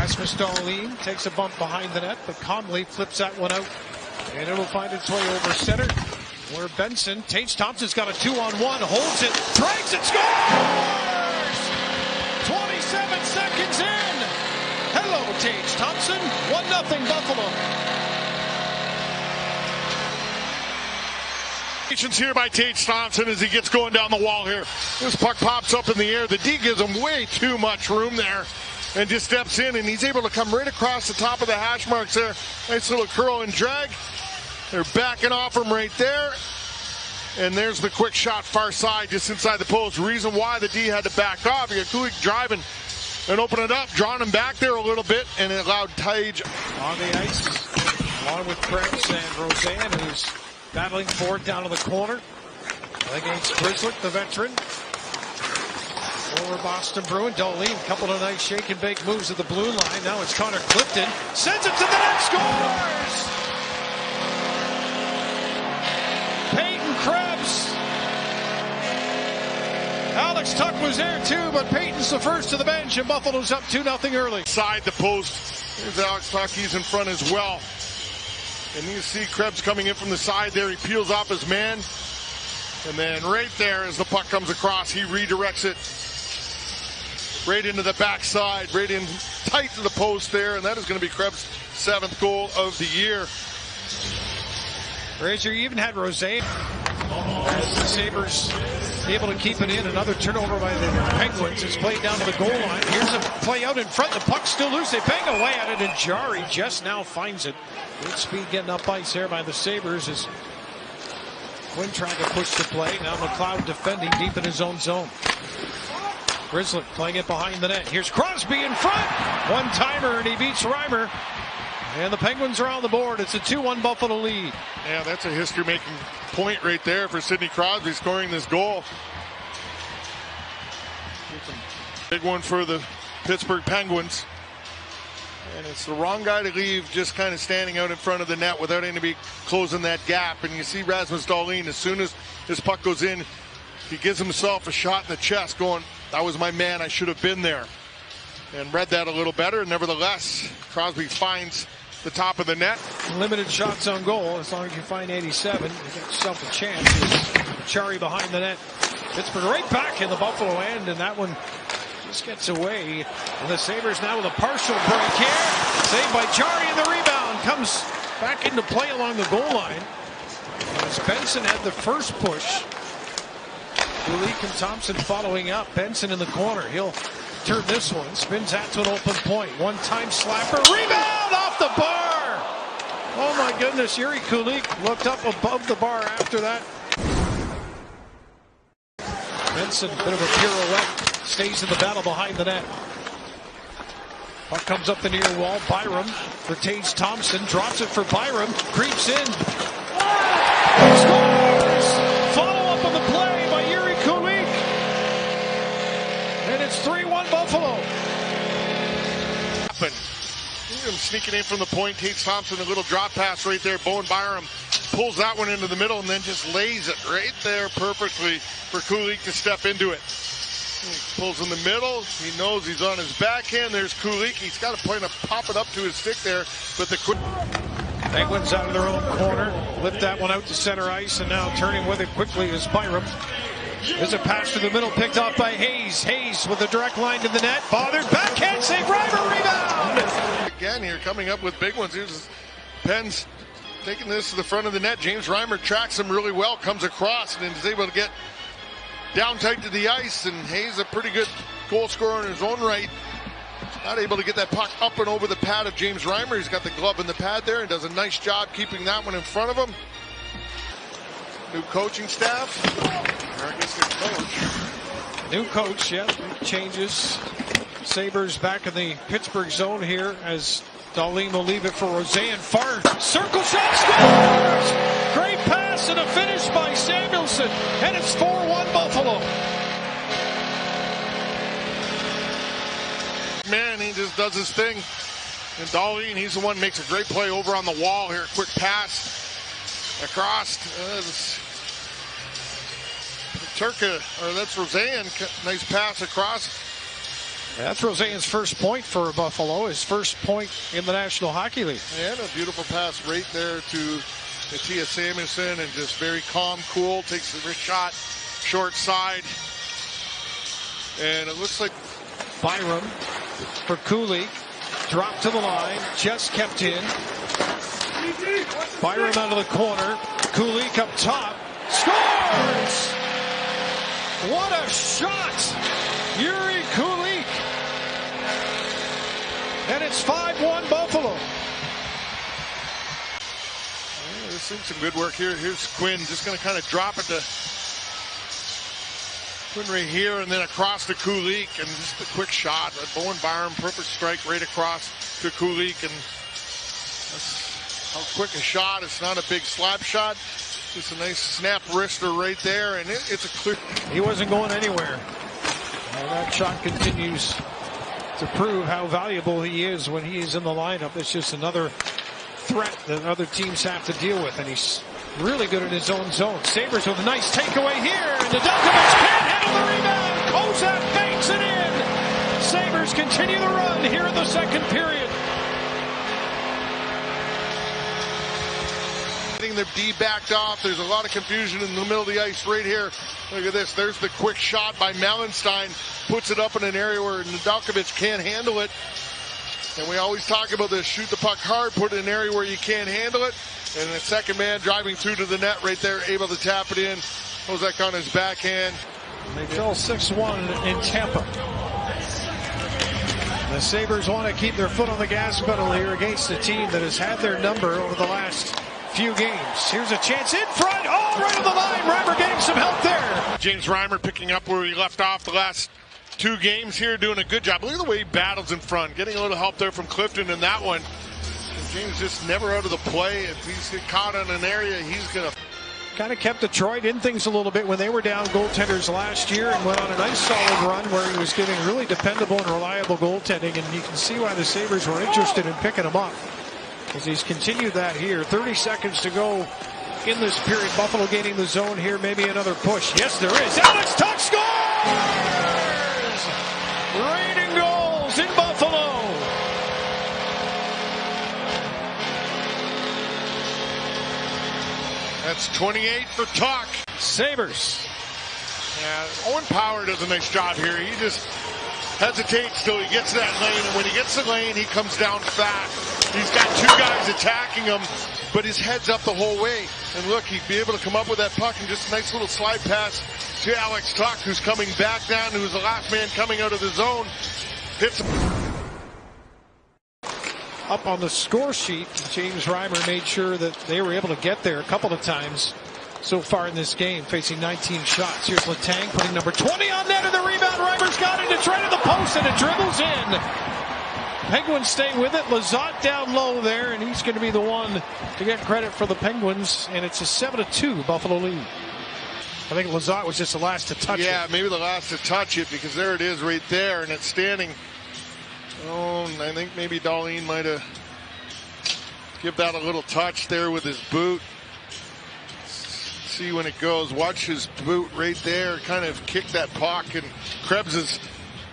Rasmus Dahlin takes a bump behind the net, but Comley flips that one out. And it'll find its way over center, where Benson, Tage Thompson's got a 2-on-1, holds it, drags it, scores! 27 seconds in. Hello, Tage Thompson. 1-0 Buffalo. Here by Tage Thompson as he gets going down the wall here. This puck pops up in the air. The D gives him way too much room there and just steps in, and he's able to come right across the top of the hash marks there. Nice little curl and drag. They're backing off him right there. And there's the quick shot far side just inside the post. Reason why the D had to back off. You got Kulik driving and open it up, drawing him back there a little bit, and it allowed Tage on the ice, along with Krebs and Roseanne, who's battling for it down to the corner against Grizzlick, the veteran. Over Boston Bruin, Dahlin, a couple of nice shake and bake moves at the blue line. Now it's Connor Clifton, sends it to the net, scores! Peyton Krebs. Alex Tuck was there too, but Peyton's the first to the bench, and Buffalo's up 2-0 early. Side the post. There's Alex Tuck, he's in front as well. And you see Krebs coming in from the side there. He peels off his man. And then right there as the puck comes across, he redirects it right into the backside, right in tight to the post there. And that is going to be Krebs' 7th goal of the year. Razor even had Roseanne as the Sabres able to keep it in. Another turnover by the Penguins. It's played down to the goal line. Here's a play out in front. The puck's still loose. They bang away at it, and Jari just now finds it. Good speed getting up ice here by the Sabres as Quinn trying to push the play. Now McLeod defending deep in his own zone. Grizzlick playing it behind the net. Here's Crosby in front. One-timer, and he beats Reimer. And the Penguins are on the board. It's a 2-1 Buffalo lead. Yeah, that's a history-making point right there for Sidney Crosby scoring this goal. Big one for the Pittsburgh Penguins. And it's the wrong guy to leave, just kind of standing out in front of the net without anybody closing that gap. And you see Rasmus Dahlin, as soon as his puck goes in, he gives himself a shot in the chest going, that was my man, I should have been there. And read that a little better. Nevertheless, Crosby finds the top of the net. Limited shots on goal. As long as you find 87, you get yourself a chance. Chari behind the net. Pittsburgh right back in the Buffalo end, and that one just gets away. And the Sabres now with a partial break here. Saved by Chari, and the rebound comes back into play along the goal line. As Benson had the first push. Kulik and Thompson following up. Benson in the corner. He'll turn this one. Spins that to an open point. One-time slapper. Rebound off the bar. Oh my goodness. Yuri Kulik looked up above the bar after that. Benson, bit of a pirouette. Stays in the battle behind the net. Puck comes up the near wall. Byram for Tage Thompson. Drops it for Byram. Creeps in. Scores! Follow up on the play by Yuri Kulik. And it's 3-1 Buffalo. Him sneaking in from the point. Tage Thompson, a little drop pass right there. Bowen Byram pulls that one into the middle and then just lays it right there perfectly for Kulik to step into it. He pulls in the middle. He knows he's on his backhand. There's Kulik. He's got a point to pop it up to his stick there. But the Penguins out of their own corner. Lift that one out to center ice, and now turning with it quickly is Byram. There's a pass to the middle picked off by Hayes. Hayes with a direct line to the net. Bothered. Backhand save. Reimer rebound. Again here coming up with big ones. Here's Penn's taking this to the front of the net. James Reimer tracks him really well. Comes across and is able to get down tight to the ice. And Hayes, a pretty good goal scorer in his own right. Not able to get that puck up and over the pad of James Reimer. He's got the glove in the pad there and does a nice job keeping that one in front of him. New coaching staff. Or I guess their coach. New coach, yeah. Changes. Sabres back in the Pittsburgh zone here as Dahlin will leave it for Roseanne. Far circle shot, scores! Great pass and a finish by Samuelson. And it's 4-1 Buffalo. Man, he just does his thing. And Dahlin, he's the one who makes a great play over on the wall here. Quick pass across. Turka, or that's Roseanne. Nice pass across. That's Roseanne's first point for Buffalo, his first point in the National Hockey League. And a beautiful pass right there to Mattias Samuelsson, and just very calm, cool, takes the shot, short side. And it looks like Byram for Kulich, dropped to the line, just kept in. Byram out of the corner, Kulich up top, scores! What a shot! Yuri Kulich! And it's 5-1 Buffalo. We're seeing some good work here. Here's Quinn, just going to kind of drop it to Quinn right here, and then across to Kulich, and just a quick shot. Bowen Byram, perfect strike right across to Kulich, and that's how quick a shot. It's not a big slap shot. Just a nice snap wrister right there, and it's a clear. He wasn't going anywhere. And that shot continues to prove how valuable he is when he is in the lineup. It's just another threat that other teams have to deal with, and he's really good in his own zone. Sabres with a nice takeaway here, and Nedeljkovic can't handle the rebound. Kozak banks it in. Sabres continue the run here in the second period. Getting the D backed off. There's a lot of confusion in the middle of the ice right here. Look at this. There's the quick shot by Melenstein. Puts it up in an area where Nedeljkovic can't handle it. And we always talk about this. Shoot the puck hard. Put it in an area where you can't handle it. And the second man driving through to the net right there, able to tap it in. Kozak on his backhand. They fell 6-1 in Tampa. The Sabres want to keep their foot on the gas pedal here against a team that has had their number over the last few games. Here's a chance in front. Oh, right on the line. Reimer getting some help there. James Reimer picking up where he left off the last two games here, doing a good job. Look at the way he battles in front. Getting a little help there from Clifton in that one. James just never out of the play. If he's caught in an area, he's going to. Kind of kept Detroit in things a little bit when they were down goaltenders last year, and went on a nice solid run where he was giving really dependable and reliable goaltending, and you can see why the Sabres were interested in picking him up, because he's continued that here. 30 seconds to go in this period. Buffalo gaining the zone here, maybe another push. Yes, there is. Alex Tuch scores! Raining goals in Buffalo. That's 28 for Tuch. Sabres. Yeah, Owen Power does a nice job here. He just hesitates till he gets that lane, and when he gets the lane, he comes down fast. He's got two guys attacking him, but his head's up the whole way. And look, he'd be able to come up with that puck, and just a nice little slide pass to Alex Tuch, who's coming back down, who's the last man coming out of the zone. Hits him. Up on the score sheet, James Reimer made sure that they were able to get there a couple of times so far in this game, facing 19 shots. Here's Letang putting number 20 on net, and the rebound. Reimer's got it. It's right at the post, and it dribbles in. Penguins stay with it. Lizotte down low there, and he's going to be the one to get credit for the Penguins, and it's a 7-2 Buffalo lead. I think Lizotte was just the last to touch it. Yeah, maybe the last to touch it, because there it is right there, and it's standing. Oh, I think maybe Dahlin might have give that a little touch there with his boot. See when it goes. Watch his boot right there. Kind of kick that puck, and Krebs is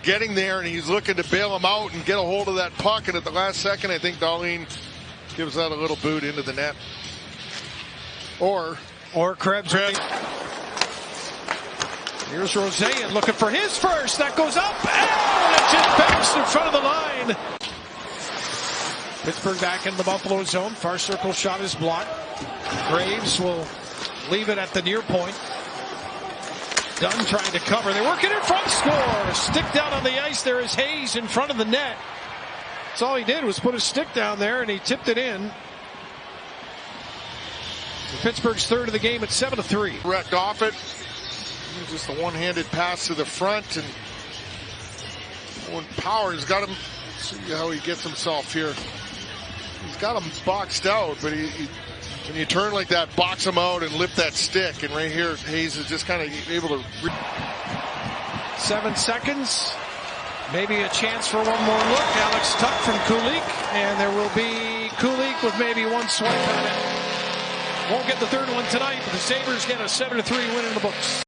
getting there, and he's looking to bail him out and get a hold of that puck. And at the last second, I think Dahlin gives that a little boot into the net. Or Krebs. Here's Roseanne looking for his first. That goes up, and it just bounced in front of the line. Pittsburgh back in the Buffalo zone. Far circle shot is blocked. Graves will leave it at the near point. Dunn trying to cover. They work it in front. Score. Stick down on the ice. There is Hayes in front of the net. That's all he did was put his stick down there, and he tipped it in. Pittsburgh's third of the game at 7-3. Wrecked off it. Just a one-handed pass to the front, and Owen Power's got him. See how he gets himself here. He's got him boxed out, but he when you turn like that, box him out and lift that stick. And right here, Hayes is just kind of able to. 7 seconds. Maybe a chance for one more look. Alex Tuch from Kulich, and there will be Kulich with maybe one swipe at it. Won't get the third one tonight, but the Sabres get a 7-3 win in the books.